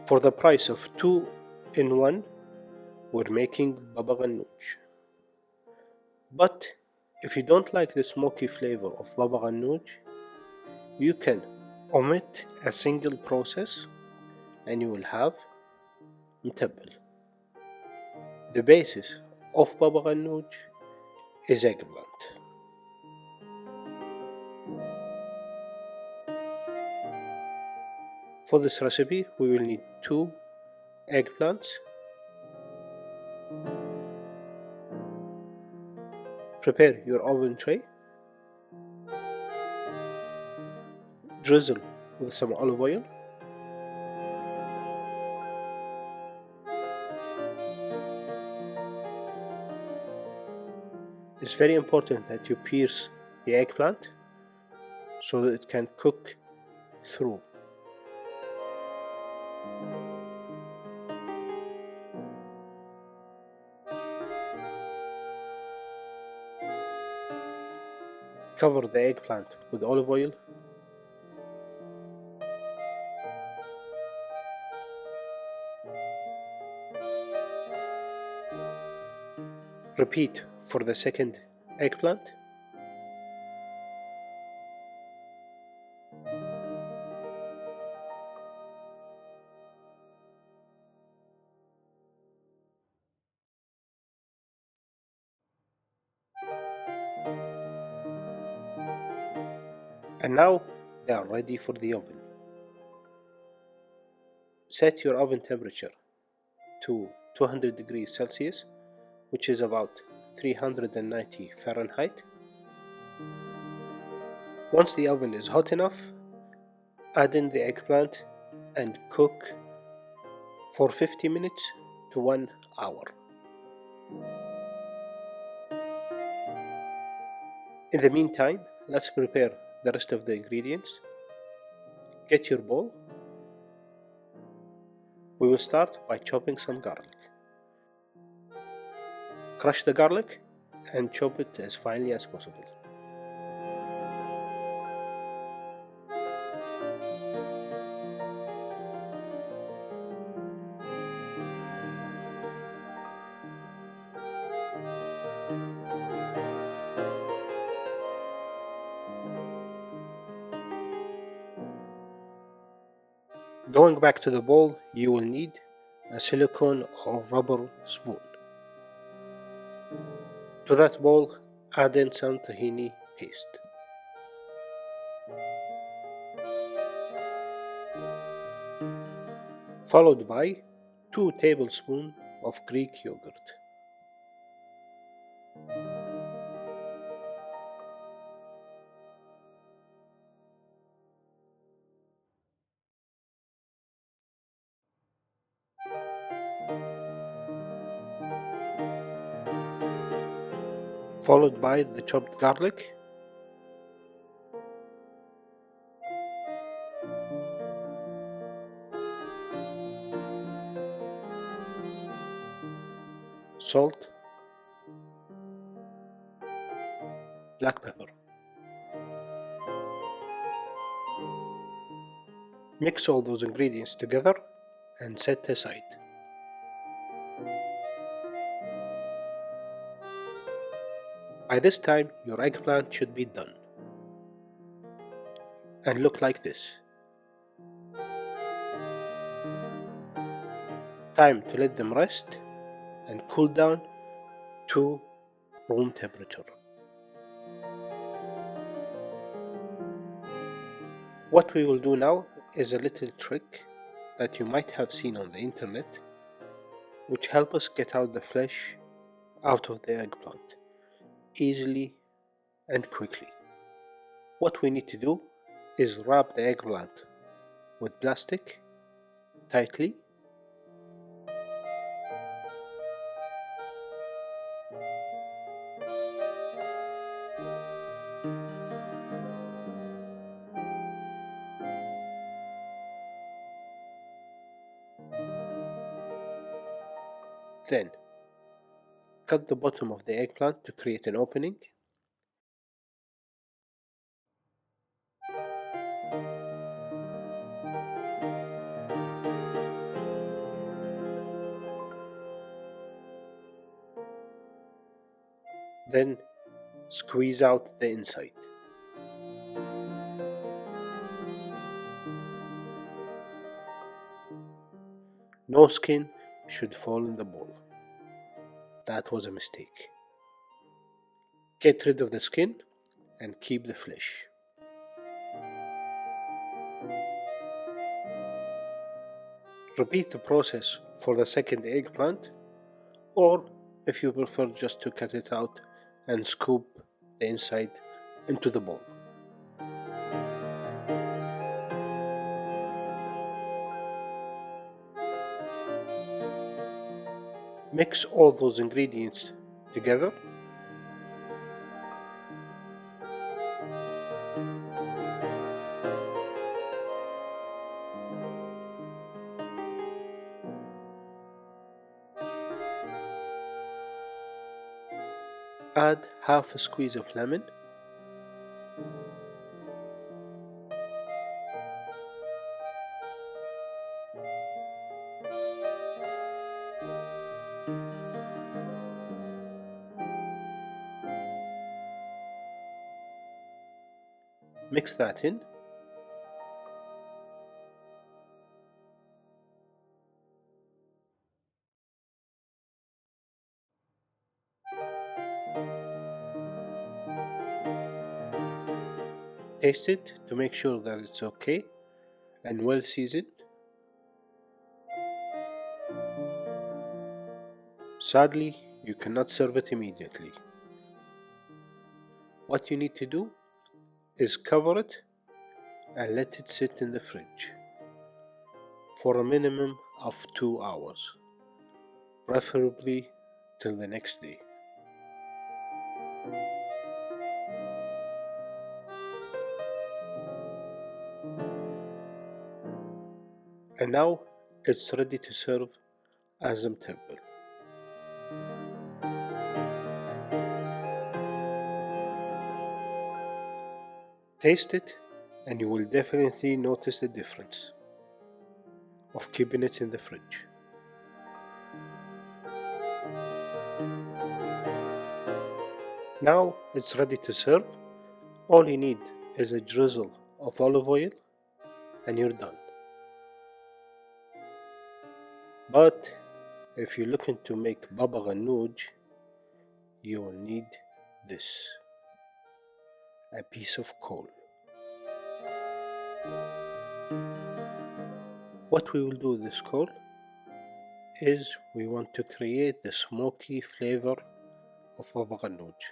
For the price of 2 in 1, we're making Baba Ghanouch. But if you don't like the smoky flavor of Baba Ghanouch, you can omit a single process and you will have Matabul. The basis of Baba Ghanouch is eggplant. For this recipe, we will need 2 eggplants. Prepare your oven tray. Drizzle with some olive oil. It's very important that you pierce the eggplant so that it can cook through. Cover the eggplant with olive oil. Repeat for the second eggplant. And now they are ready for the oven. Set your oven temperature to 200 degrees Celsius, which is about 390 Fahrenheit. Once the oven is hot enough, add in the eggplant and cook for 50 minutes to 1 hour. In the meantime, let's prepare the rest of the ingredients. Get your bowl. We will start by chopping some garlic. Crush the garlic and chop it as finely as possible. Going back to the bowl, you will need a silicone or rubber spoon. To that bowl, add in some tahini paste. Followed by 2 tablespoons of Greek yogurt. Followed by the chopped garlic, salt, black pepper. Mix all those ingredients together and set aside. By this time, your eggplant should be done and look like this. Time to let them rest and cool down to room temperature. What we will do now is a little trick that you might have seen on the internet, which help us get out the flesh out of the eggplant easily and quickly. What we need to do is wrap the eggplant with plastic tightly. Then cut the bottom of the eggplant to create an opening. Then squeeze out the inside. No skin should fall in the bowl. That was a mistake. Get rid of the skin and keep the flesh. Repeat the process for the second eggplant, or if you prefer, just to cut it out and scoop the inside into the bowl. Mix all those ingredients together. Add half a squeeze of lemon. Mix that in. Taste it to make sure that it's okay and well seasoned. Sadly, you cannot serve it immediately. What you need to do is cover it and let it sit in the fridge for a minimum of 2 hours, preferably till the next day. And now it's ready to serve as a Matabul. Taste it and you will definitely notice the difference of keeping it in the fridge. Now it's ready to serve. All you need is a drizzle of olive oil and you're done. But if you're looking to make Baba Ghanouch, you will need this: a piece of coal. What we will do with this coal is we want to create the smoky flavor of Baba Ghanouch.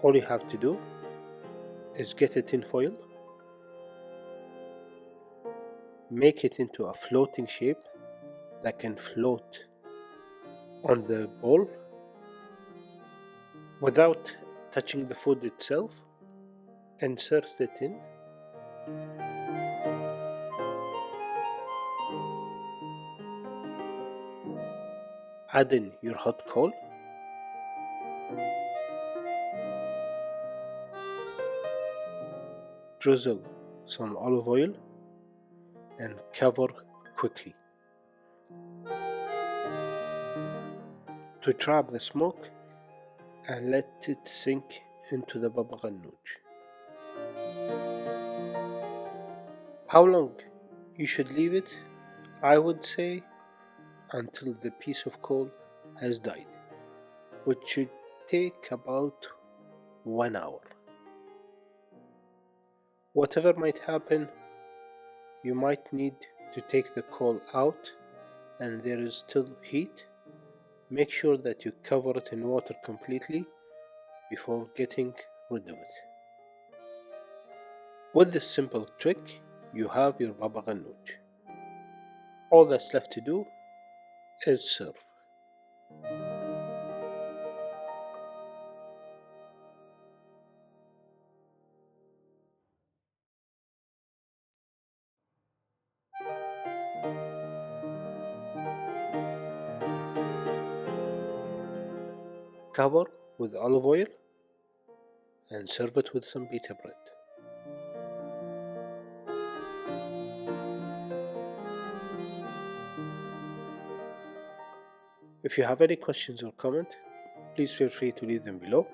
All you have to do is get a tin foil, make it into a floating shape that can float on the bowl without touching the food itself. Insert it in. Add in your hot coal. Drizzle some olive oil and cover quickly to trap the smoke and let it sink into the Baba Ghanouch. How long you should leave it? I would say until the piece of coal has died, which should take about 1 hour. Whatever might happen, you might need to take the coal out and there is still heat. Make sure that you cover it in water completely before getting rid of it. With this simple trick, you have your Baba Ghanouch. All that's left to do is serve. Cover with olive oil and serve it with some pita bread. If you have any questions or comment, please feel free to leave them below.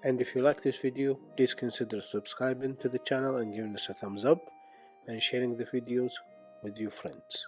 And if you like this video, please consider subscribing to the channel and giving us a thumbs up and sharing the videos with your friends.